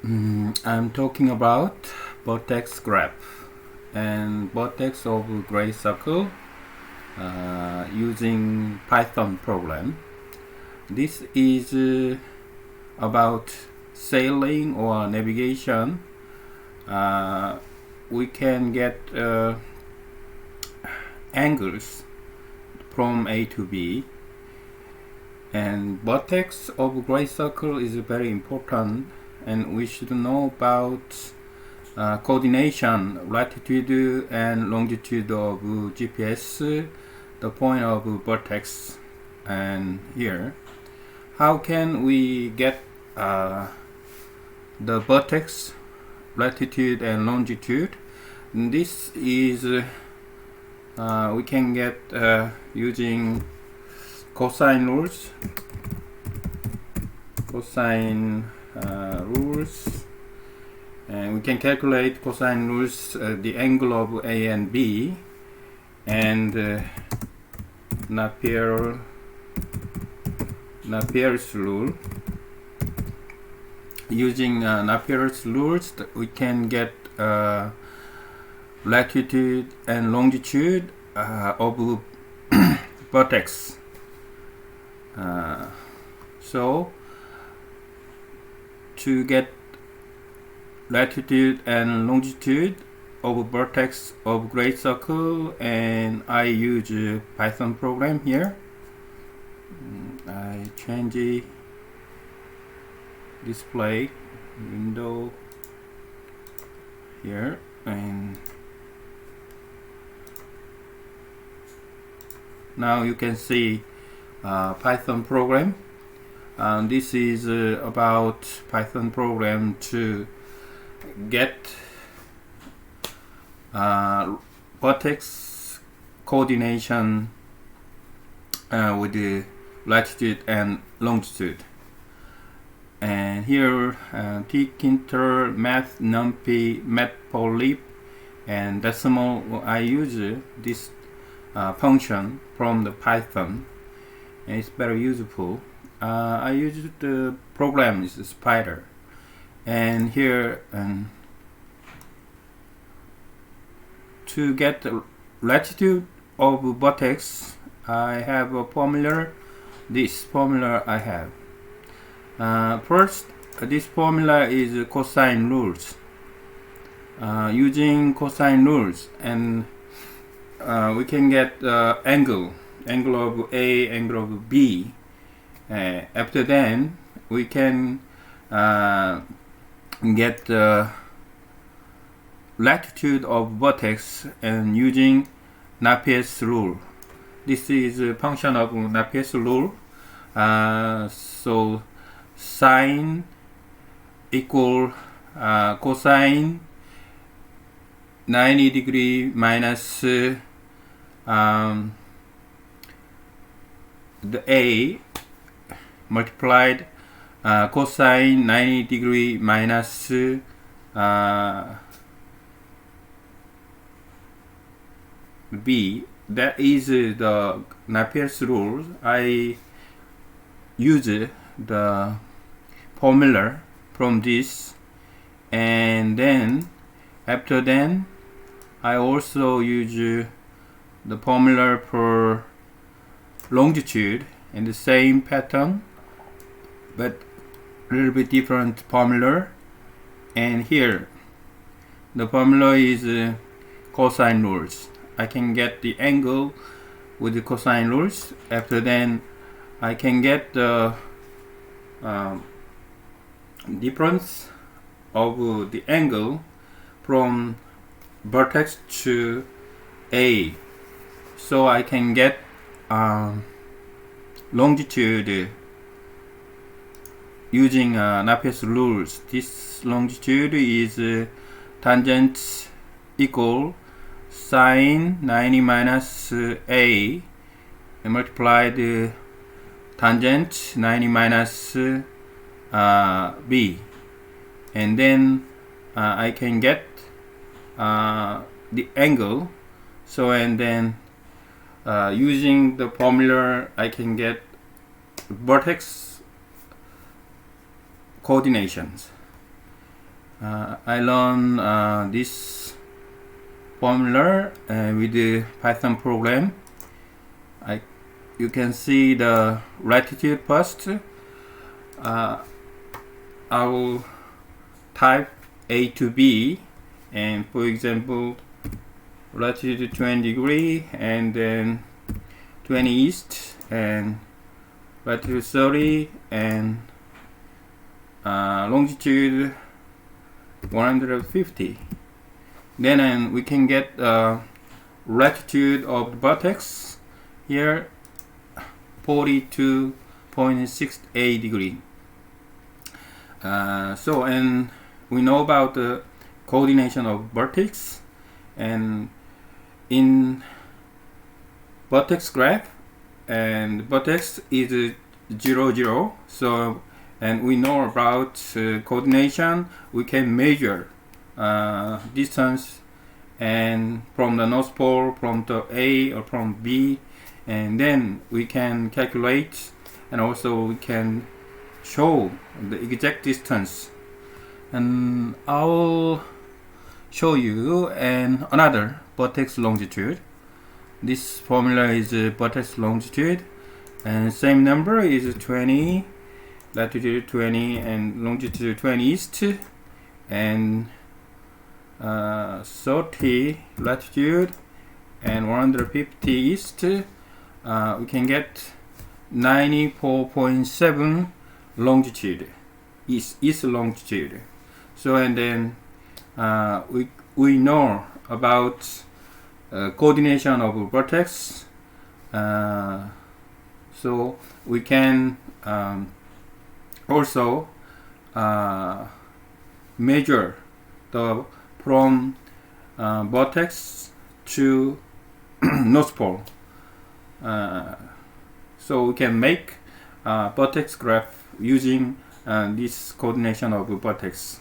I'm talking about vertex graph and vertex of gray circle using Python program. This is about sailing or navigation. We can get angles from A to B, and vertex of gray circle is very important, and we should know about coordination, latitude and longitude of GPS, the point of vertex. And here, how can we get the vertex, latitude and longitude? And this is we can get using cosine rules. And we can calculate cosine rules, the angle of A and B, and Napier's rule. Using Napier's rules, we can get latitude and longitude of vertex. So to get latitude and longitude of vertex of gray circle, and I use a Python program here. I change the display window here, and now you can see Python program. This is about Python program to get vertex coordination with the latitude and longitude. And here tkinter, math, numpy, matplotlib, and decimal. I use this function from the Python, and it's very useful. I use the program is Spider, and here to get the latitude of vertex, I have a formula. This formula I have. First, this formula is cosine rules. Using cosine rules, and we can get angle of A, angle of B. After then, we can get the latitude of vertex, and using Napier's rule. This is a function of Napier's rule. So sine equal cosine 90 degree minus the A multiplied cosine 90 degree minus B. That is the Napier's rule. I use the formula from this, and then after then I also use the formula for longitude in the same pattern, but a little bit different formula. And here the formula is cosine rules. I can get the angle with the cosine rules. After then I can get the difference of the angle from vertex to A, so I can get longitude using Napier's rules. This longitude is tangent equal sine 90 minus A and multiply the tangent 90 minus B, and then I can get the angle. So, and then using the formula I can get vertex coordinations. I learned this formula with the Python program. You can see the latitude first. I will type A to B, and for example latitude 20 degree and then 20 east, and latitude 30 and longitude 150. Then we can get latitude of the vertex here 42.68 degree. And we know about the coordination of vertex, and in vertex graph, and vertex is 0 0. So, and we know about coordination. We can measure distance and from the North Pole, from the A or from B, and then we can calculate, and also we can show the exact distance. And I'll show you another vertex longitude. This formula is vertex longitude, and same number is 20, latitude 20 and longitude 20 east, and 30 latitude and 150 east. We can get 94.7 longitude, east longitude. So, and then we know about coordination of vertex, so we can also measure the from vertex to North Pole. So we can make vertex graph using this coordination of vertex.